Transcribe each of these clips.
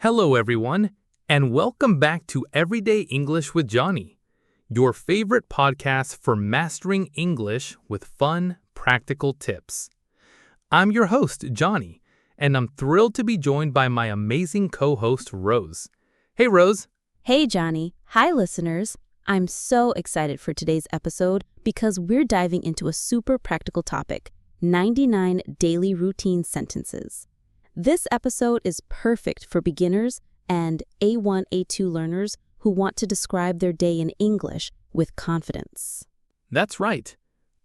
Hello, everyone, and welcome back to Everyday English with Johnny, your favorite podcast for mastering English with fun, practical tips. I'm your host, Johnny, and I'm thrilled to be joined by my amazing co-host, Rose. Hey, Rose. Hey, Johnny. Hi, listeners. I'm so excited for today's episode because we're diving into a super practical topic, 99 daily routine sentences. This episode is perfect for beginners and A1, A2 learners who want to describe their day in English with confidence. That's right.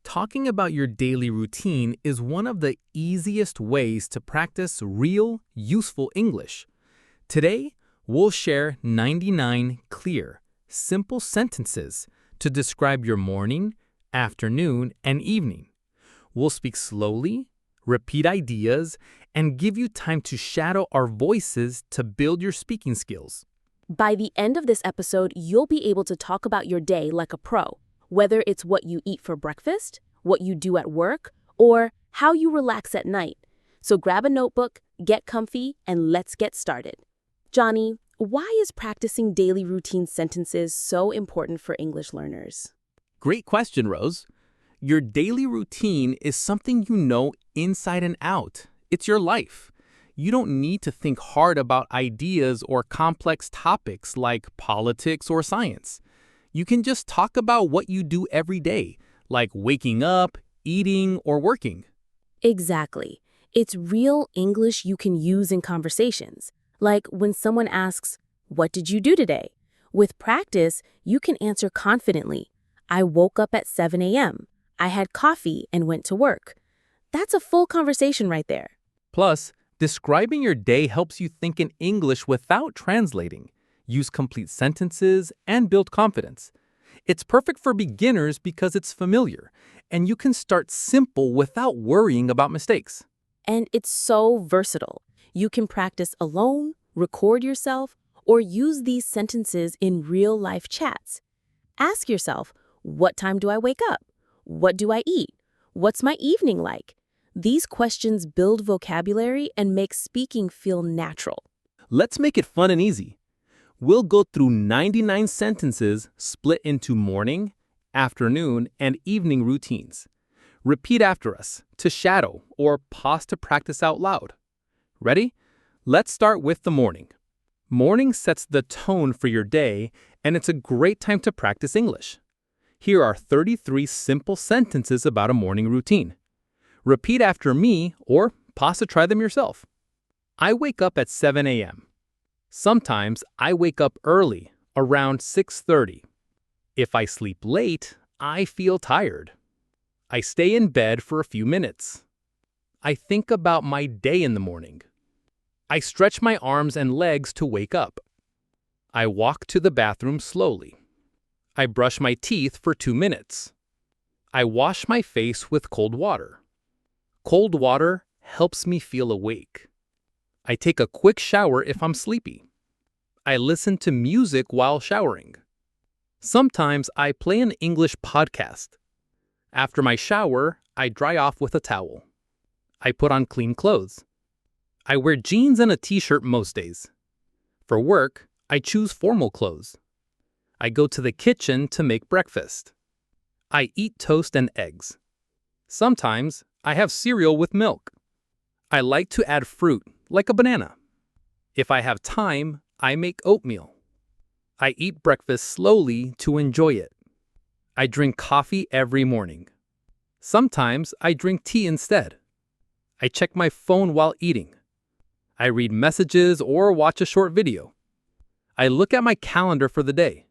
Talking about your daily routine is one of the easiest ways to practice real, useful English. Today, we'll share 99 clear, simple sentences to describe your morning, afternoon, and evening. We'll speak slowly, repeat ideas, and give you time to shadow our voices to build your speaking skills. By the end of this episode, you'll be able to talk about your day like a pro, whether it's what you eat for breakfast, what you do at work, or how you relax at night. So grab a notebook, get comfy, and let's get started. Johnny, why is practicing daily routine sentences so important for English learners? Great question, Rose. Your daily routine is something you know inside and out. It's your life. You don't need to think hard about ideas or complex topics like politics or science. You can just talk about what you do every day, like waking up, eating, or working. Exactly. It's real English you can use in conversations, like when someone asks, "What did you do today?" With practice, you can answer confidently, "I woke up at 7 a.m. I had coffee and went to work." That's a full conversation right there. Plus, describing your day helps you think in English without translating, use complete sentences, and build confidence. It's perfect for beginners because it's familiar, and you can start simple without worrying about mistakes. And it's so versatile. You can practice alone, record yourself, or use these sentences in real-life chats. Ask yourself, what time do I wake up? What do I eat? What's my evening like? These questions build vocabulary and make speaking feel natural. Let's make it fun and easy. We'll go through 99 sentences split into morning, afternoon, and evening routines. Repeat after us to shadow or pause to practice out loud. Ready? Let's start with the morning. Morning sets the tone for your day, and it's a great time to practice English. Here are 33 simple sentences about a morning routine. Repeat after me or pause to try them yourself. I wake up at 7 a.m. Sometimes I wake up early, around 6:30. If I sleep late, I feel tired. I stay in bed for a few minutes. I think about my day in the morning. I stretch my arms and legs to wake up. I walk to the bathroom slowly. I brush my teeth for 2 minutes. I wash my face with cold water. Cold water helps me feel awake. I take a quick shower if I'm sleepy. I listen to music while showering. Sometimes I play an English podcast. After my shower, I dry off with a towel. I put on clean clothes. I wear jeans and a t-shirt most days. For work, I choose formal clothes. I go to the kitchen to make breakfast. I eat toast and eggs. Sometimes I have cereal with milk. I like to add fruit, like a banana. If I have time, I make oatmeal. I eat breakfast slowly to enjoy it. I drink coffee every morning. Sometimes I drink tea instead. I check my phone while eating. I read messages or watch a short video. I look at my calendar for the day.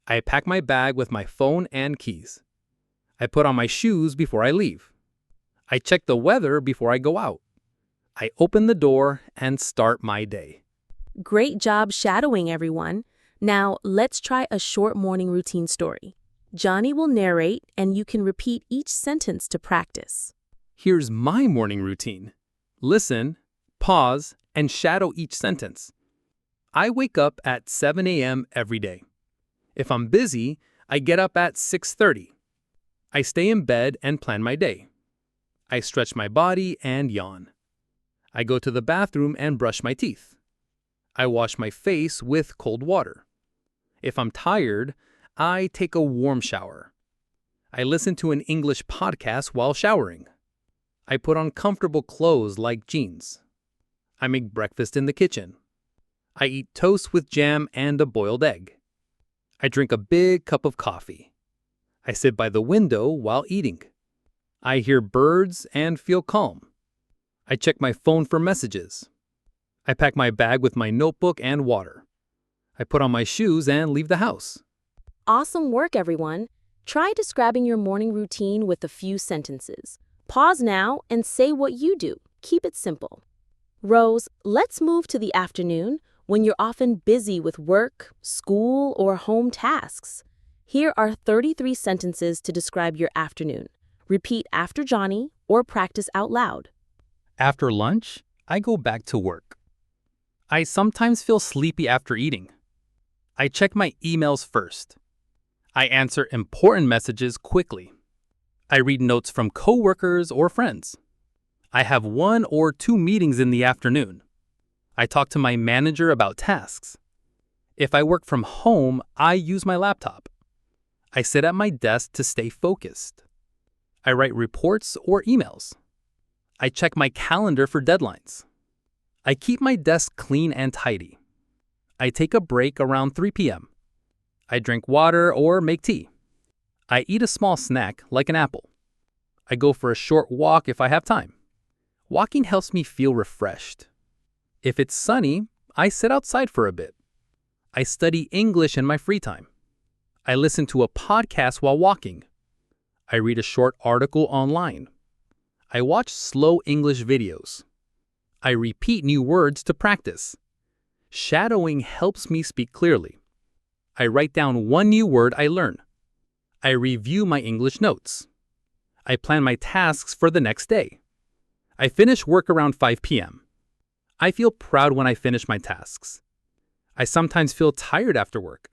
I pack my bag with my phone and keys. I put on my shoes before I leave. I check the weather before I go out. I open the door and start my day. Great job shadowing, everyone. Now, let's try a short morning routine story. Johnny will narrate, and you can repeat each sentence to practice. Here's my morning routine. Listen, pause, and shadow each sentence. I wake up at 7 a.m. every day. If I'm busy, I get up at 6:30. I stay in bed and plan my day. I stretch my body and yawn. I go to the bathroom and brush my teeth. I wash my face with cold water. If I'm tired, I take a warm shower. I listen to an English podcast while showering. I put on comfortable clothes like jeans. I make breakfast in the kitchen. I eat toast with jam and a boiled egg. I drink a big cup of coffee. I sit by the window while eating. I hear birds and feel calm. I check my phone for messages. I pack my bag with my notebook and water. I put on my shoes and leave the house. Awesome work, everyone. Try describing your morning routine with a few sentences. Pause now and say what you do. Keep it simple. Rose, let's move to the afternoon when you're often busy with work, school, or home tasks. Here are 33 sentences to describe your afternoon. Repeat after Johnny or practice out loud. After lunch, I go back to work. I sometimes feel sleepy after eating. I check my emails first. I answer important messages quickly. I read notes from coworkers or friends. I have 1 or 2 meetings in the afternoon. I talk to my manager about tasks. If I work from home, I use my laptop. I sit at my desk to stay focused. I write reports or emails. I check my calendar for deadlines. I keep my desk clean and tidy. I take a break around 3 p.m. I drink water or make tea. I eat a small snack like an apple. I go for a short walk if I have time. Walking helps me feel refreshed. If it's sunny, I sit outside for a bit. I study English in my free time. I listen to a podcast while walking. I read a short article online. I watch slow English videos. I repeat new words to practice. Shadowing helps me speak clearly. I write down 1 new word I learn. I review my English notes. I plan my tasks for the next day. I finish work around 5 p.m. I feel proud when I finish my tasks. I sometimes feel tired after work.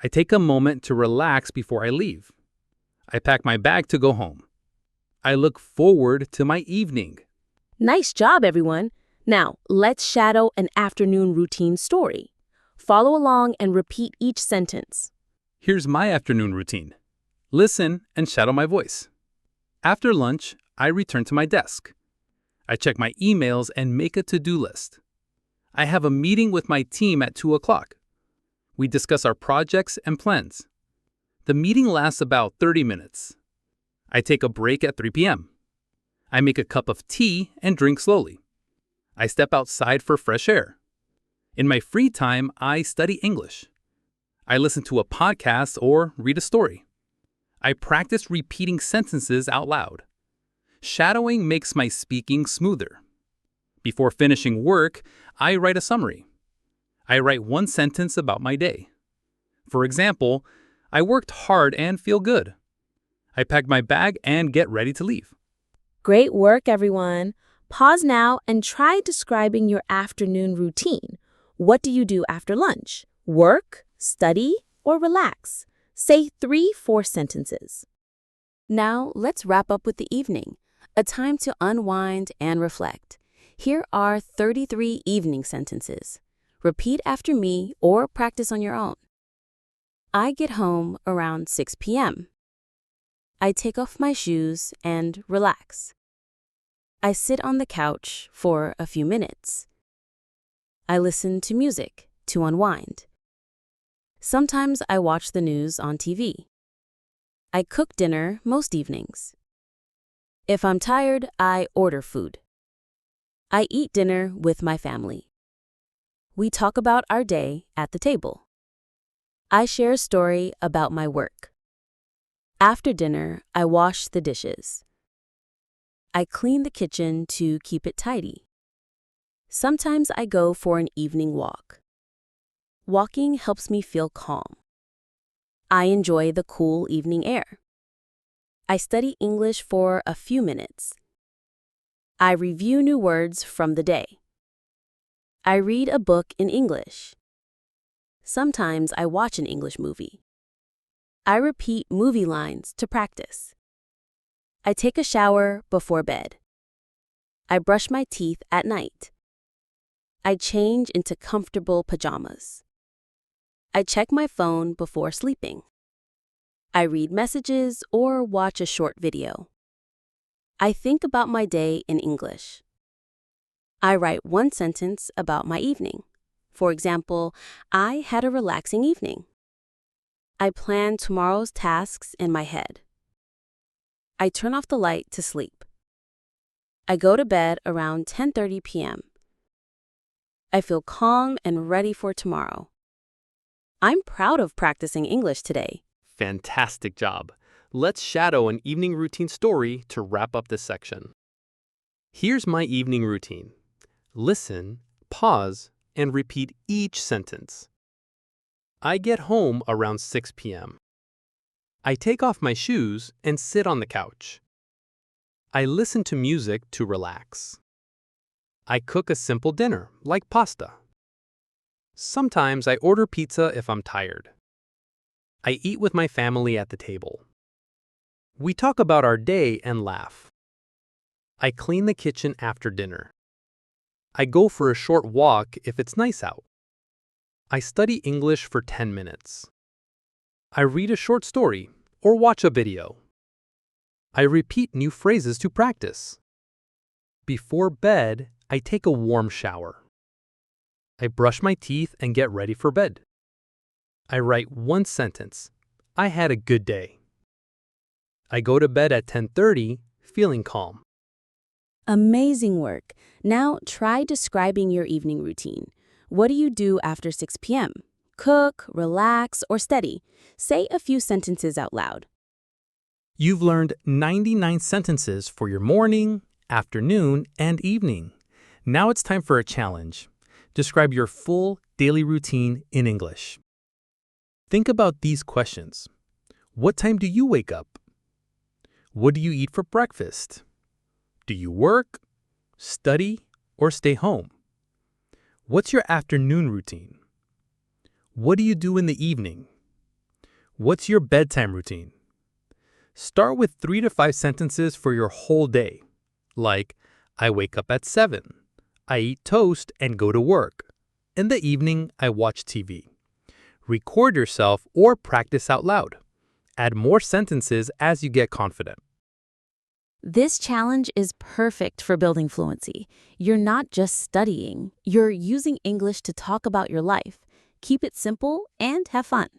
I take a moment to relax before I leave. I pack my bag to go home. I look forward to my evening. Nice job, everyone. Now, let's shadow an afternoon routine story. Follow along and repeat each sentence. Here's my afternoon routine. Listen and shadow my voice. After lunch, I return to my desk. I check my emails and make a to-do list. I have a meeting with my team at 2 o'clock. We discuss our projects and plans. The meeting lasts about 30 minutes. I take a break at 3 p.m. I make a cup of tea and drink slowly. I step outside for fresh air. In my free time, I study English. I listen to a podcast or read a story. I practice repeating sentences out loud. Shadowing makes my speaking smoother. Before finishing work, I write a summary. I write 1 sentence about my day. For example, I worked hard and feel good. I pack my bag and get ready to leave. Great work, everyone. Pause now and try describing your afternoon routine. What do you do after lunch? Work, study, or relax? Say 3-4 sentences. Now, let's wrap up with the evening, a time to unwind and reflect. Here are 33 evening sentences. Repeat after me or practice on your own. I get home around 6 p.m. I take off my shoes and relax. I sit on the couch for a few minutes. I listen to music to unwind. Sometimes I watch the news on TV. I cook dinner most evenings. If I'm tired, I order food. I eat dinner with my family. We talk about our day at the table. I share a story about my work. After dinner, I wash the dishes. I clean the kitchen to keep it tidy. Sometimes I go for an evening walk. Walking helps me feel calm. I enjoy the cool evening air. I study English for a few minutes. I review new words from the day. I read a book in English. Sometimes I watch an English movie. I repeat movie lines to practice. I take a shower before bed. I brush my teeth at night. I change into comfortable pajamas. I check my phone before sleeping. I read messages or watch a short video. I think about my day in English. I write one sentence about my evening. For example, I had a relaxing evening. I plan tomorrow's tasks in my head. I turn off the light to sleep. I go to bed around 10:30 p.m. I feel calm and ready for tomorrow. I'm proud of practicing English today. Fantastic job. Let's shadow an evening routine story to wrap up this section. Here's my evening routine. Listen, pause, and repeat each sentence. I get home around 6 p.m. I take off my shoes and sit on the couch. I listen to music to relax. I cook a simple dinner, like pasta. Sometimes I order pizza if I'm tired. I eat with my family at the table. We talk about our day and laugh. I clean the kitchen after dinner. I go for a short walk if it's nice out. I study English for 10 minutes. I read a short story or watch a video. I repeat new phrases to practice. Before bed, I take a warm shower. I brush my teeth and get ready for bed. I write one sentence. I had a good day. I go to bed at 10:30, feeling calm. Amazing work. Now try describing your evening routine. What do you do after 6 p.m.? Cook, relax, or study? Say a few sentences out loud. You've learned 99 sentences for your morning, afternoon, and evening. Now it's time for a challenge. Describe your full daily routine in English. Think about these questions. What time do you wake up? What do you eat for breakfast? Do you work, study, or stay home? What's your afternoon routine? What do you do in the evening? What's your bedtime routine? Start with 3 to 5 sentences for your whole day, like, I wake up at 7. I eat toast and go to work. In the evening, I watch TV. Record yourself or practice out loud. Add more sentences as you get confident. This challenge is perfect for building fluency. You're not just studying, you're using English to talk about your life. Keep it simple and have fun.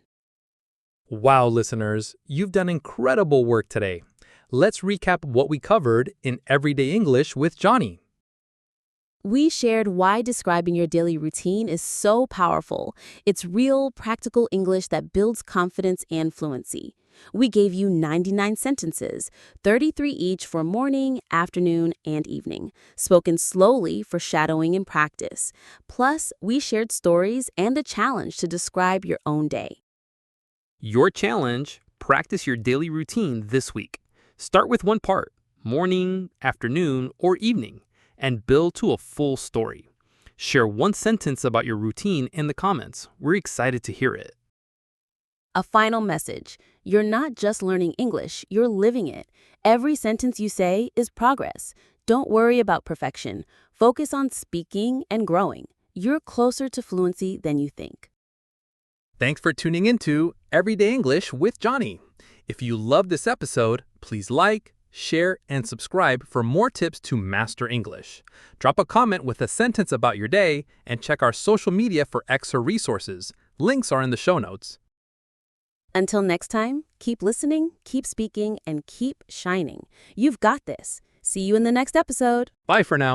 Wow, listeners, you've done incredible work today. Let's recap what we covered in Everyday English with Johnny. We shared why describing your daily routine is so powerful. It's real, practical English that builds confidence and fluency. We gave you 99 sentences, 33 each for morning, afternoon, and evening, spoken slowly for shadowing and practice. Plus, we shared stories and a challenge to describe your own day. Your challenge, practice your daily routine this week. Start with one part, morning, afternoon, or evening, and build to a full story. Share one sentence about your routine in the comments. We're excited to hear it. A final message. You're not just learning English, you're living it. Every sentence you say is progress. Don't worry about perfection. Focus on speaking and growing. You're closer to fluency than you think. Thanks for tuning into Everyday English with Johnny. If you loved this episode, please like, share, and subscribe for more tips to master English. Drop a comment with a sentence about your day and check our social media for extra resources. Links are in the show notes. Until next time, keep listening, keep speaking, and keep shining. You've got this. See you in the next episode. Bye for now.